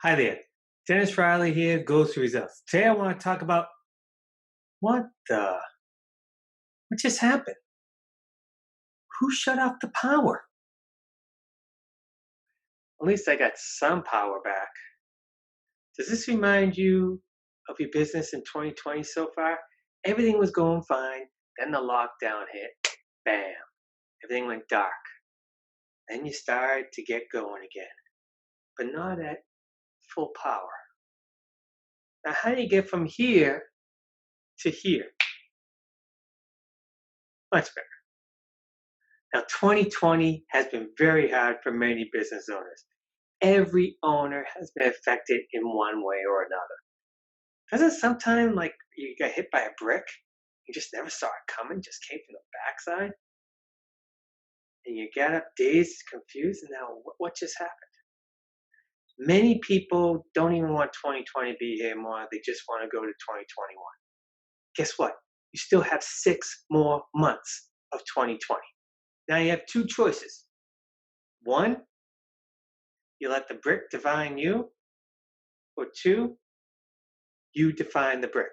Hi there. Dennis Riley here, Goes to Results. Today I want to talk about what the what just happened? Who shut off the power? At least I got some power back. Does this remind you of your business in 2020 so far? Everything was going fine, then the lockdown hit. Bam. Everything went dark. Then you started to get going again, but not at full power. Now, how do you get from here to here? Much better. Now, 2020 has been very hard for many business owners. Every owner has been affected in one way or another. Doesn't sometimes like you got hit by a brick, you just never saw it coming, just came from the backside, and you get up dazed, confused, and now what just happened? Many people don't even want 2020 to be here anymore. They just want to go to 2021. Guess what? You still have 6 more months of 2020. Now you have two choices. One, you let the brick define you, or two, you define the brick.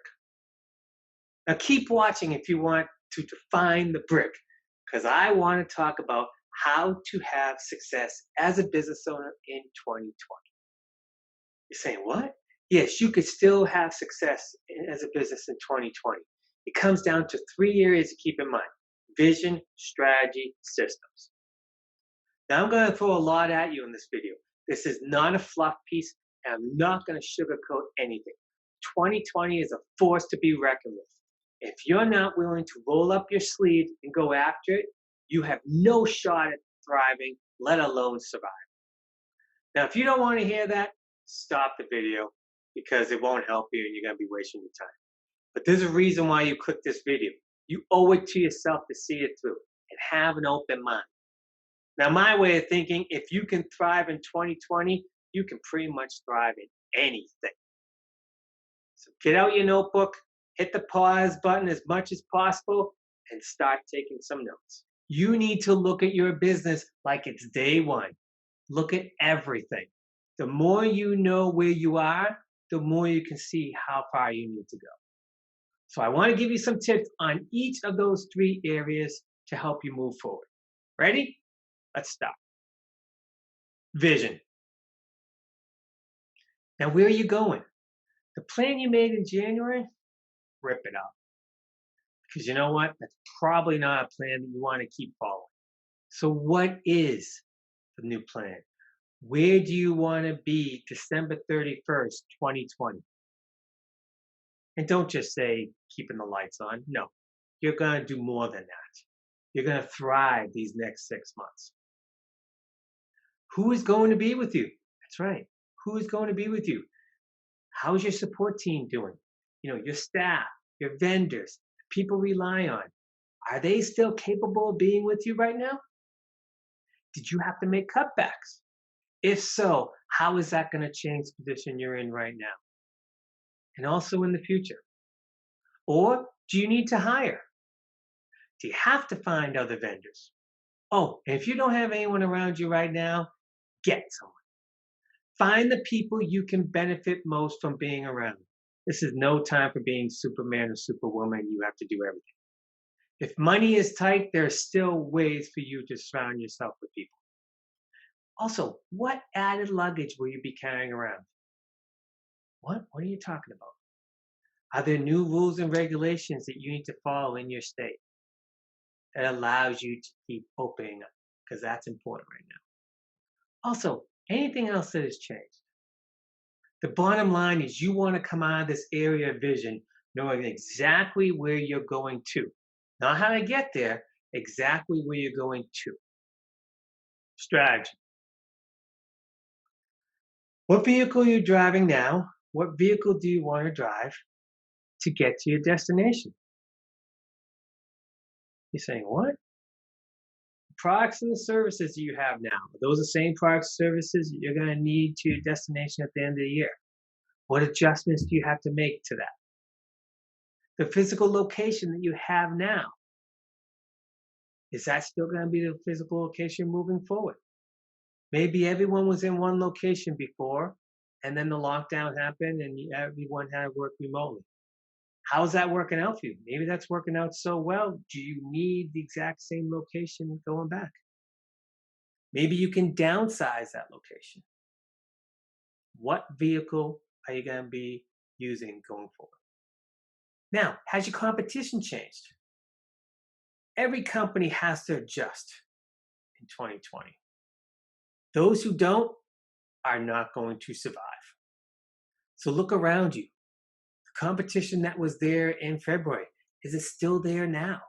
Now keep watching if you want to define the brick, because I want to talk about how to have success as a business owner in 2020. You're saying, what? Yes, you could still have success as a business in 2020. It comes down to 3 areas to keep in mind: vision, strategy, systems. Now I'm going to throw a lot at you in this video. This is not a fluff piece, and I'm not going to sugarcoat anything. 2020 is a force to be reckoned with. If you're not willing to roll up your sleeves and go after it, you have no shot at thriving, let alone survive. Now, if you don't want to hear that, stop the video, because it won't help you and you're going to be wasting your time. But there's a reason why you click this video. You owe it to yourself to see it through and have an open mind. Now, my way of thinking, if you can thrive in 2020, you can pretty much thrive in anything. So get out your notebook, hit the pause button as much as possible, and start taking some notes. You need to look at your business like it's day one. Look at everything. The more you know where you are, the more you can see how far you need to go. So I want to give you some tips on each of those 3 areas to help you move forward. Ready? Let's start. Vision. Now, where are you going? The plan you made in January, rip it up. Because you know what? That's probably not a plan that you want to keep following. So what is the new plan? Where do you want to be December 31st, 2020? And don't just say keeping the lights on. No, you're going to do more than that. You're going to thrive these next 6 months. Who is going to be with you? That's right. Who is going to be with you? How's your support team doing? Your staff, your vendors, people rely on. Are they still capable of being with you right now? Did you have to make cutbacks? If so, how is that going to change the position you're in right now? And also in the future? Or do you need to hire? Do you have to find other vendors? Oh, and if you don't have anyone around you right now, get someone. Find the people you can benefit most from being around. This is no time for being Superman or Superwoman. You have to do everything. If money is tight, there are still ways for you to surround yourself with people. Also, what added luggage will you be carrying around? What are you talking about? Are there new rules and regulations that you need to follow in your state that allows you to keep opening up? Because that's important right now. Also, anything else that has changed? The bottom line is you want to come out of this area of vision knowing exactly where you're going to. Not how to get there, exactly where you're going to. Strategy. What vehicle are you driving now? What vehicle do you want to drive to get to your destination? You're saying, what? The products and the services that you have now, are those the same products and services that you're going to need to your destination at the end of the year? What adjustments do you have to make to that? The physical location that you have now, is that still going to be the physical location moving forward? Maybe everyone was in one location before, and then the lockdown happened and everyone had to work remotely. How's that working out for you? Maybe that's working out so well. Do you need the exact same location going back? Maybe you can downsize that location. What vehicle are you going to be using going forward? Now, has your competition changed? Every company has to adjust in 2020. Those who don't are not going to survive. So look around you. The competition that was there in February, is it still there now?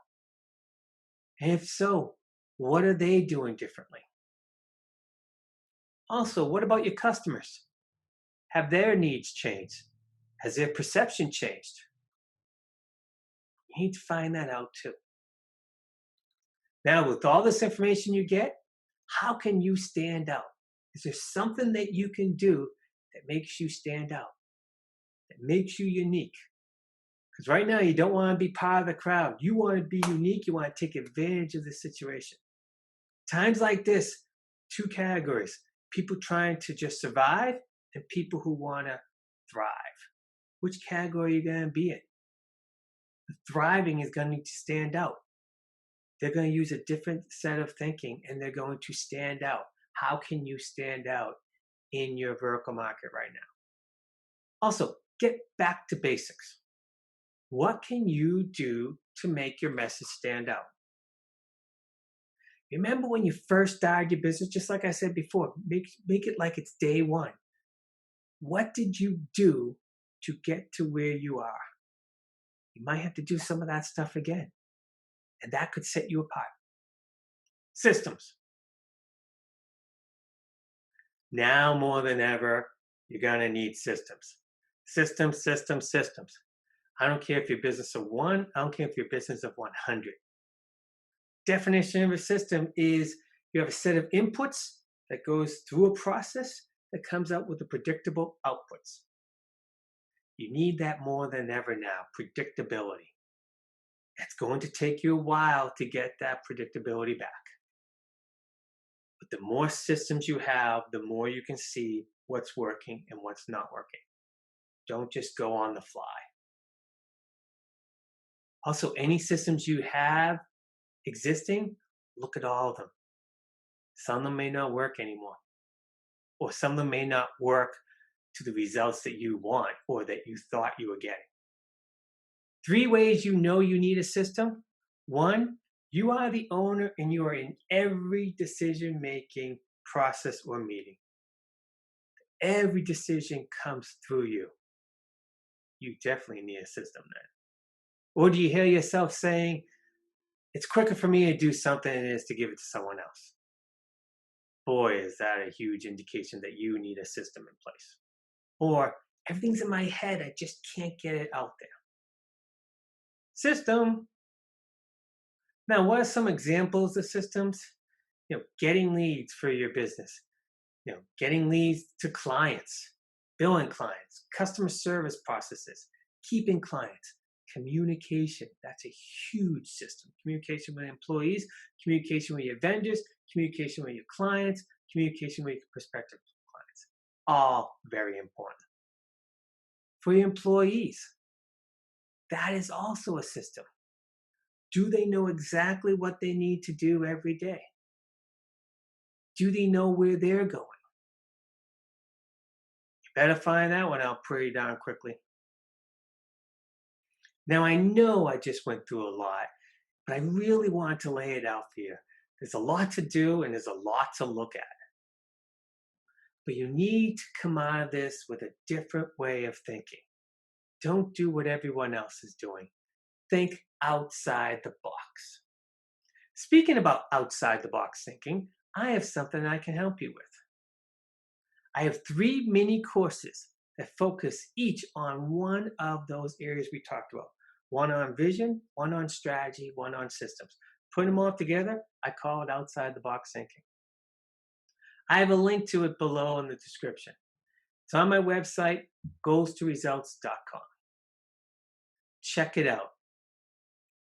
And if so, what are they doing differently? Also, what about your customers? Have their needs changed? Has their perception changed? You need to find that out too. Now, with all this information you get, how can you stand out? Is there something that you can do that makes you stand out, that makes you unique? Because right now, you don't want to be part of the crowd. You want to be unique. You want to take advantage of the situation. Times like this, two categories: people trying to just survive and people who want to thrive. Which category are you going to be in? The thriving is going to stand out. They're going to use a different set of thinking and they're going to stand out. How can you stand out in your vertical market right now? Also, get back to basics. What can you do to make your message stand out? Remember when you first started your business, just like I said before, make it like it's day one. What did you do to get to where you are? You might have to do some of that stuff again, and that could set you apart. Systems. Now more than ever, you're going to need systems. Systems, systems, systems. I don't care if you're business of one, I don't care if you're business of 100. Definition of a system is you have a set of inputs that goes through a process that comes out with the predictable outputs. You need that more than ever now, predictability. It's going to take you a while to get that predictability back. But the more systems you have, the more you can see what's working and what's not working. Don't just go on the fly. Also, any systems you have existing, look at all of them. Some of them may not work anymore, or some of them may not work to the results that you want or that you thought you were getting. 3 ways you know you need a system. 1, you are the owner and you are in every decision-making process or meeting. Every decision comes through you. You definitely need a system then. Or do you hear yourself saying, it's quicker for me to do something than it is to give it to someone else? Boy, is that a huge indication that you need a system in place. Or everything's in my head, I just can't get it out there. System. Now, what are some examples of systems? Getting leads for your business. Getting leads to clients, billing clients, customer service processes, keeping clients, communication. That's a huge system. Communication with employees, communication with your vendors, communication with your clients, communication with your prospective clients. All very important. For your employees, that is also a system. Do they know exactly what they need to do every day? Do they know where they're going? You better find that one out pretty darn quickly. Now, I know I just went through a lot, but I really wanted to lay it out for you. There's a lot to do and there's a lot to look at. But you need to come out of this with a different way of thinking. Don't do what everyone else is doing. Think outside the box. Speaking about outside the box thinking, I have something I can help you with. I have 3 mini courses that focus each on one of those areas we talked about. One on vision, one on strategy, one on systems. Put them all together, I call it outside the box thinking. I have a link to it below in the description. It's on my website, goalstoresults.com. Check it out.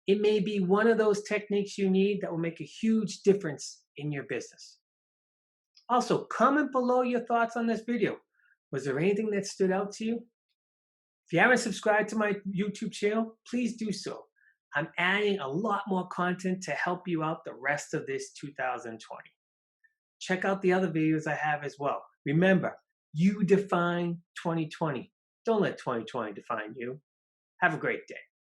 It may be one of those techniques you need that will make a huge difference in your business. Also, comment below your thoughts on this video. Was there anything that stood out to you? If you haven't subscribed to my YouTube channel, please do so. I'm adding a lot more content to help you out the rest of this 2020. Check out the other videos I have as well. Remember, you define 2020. Don't let 2020 define you. Have a great day.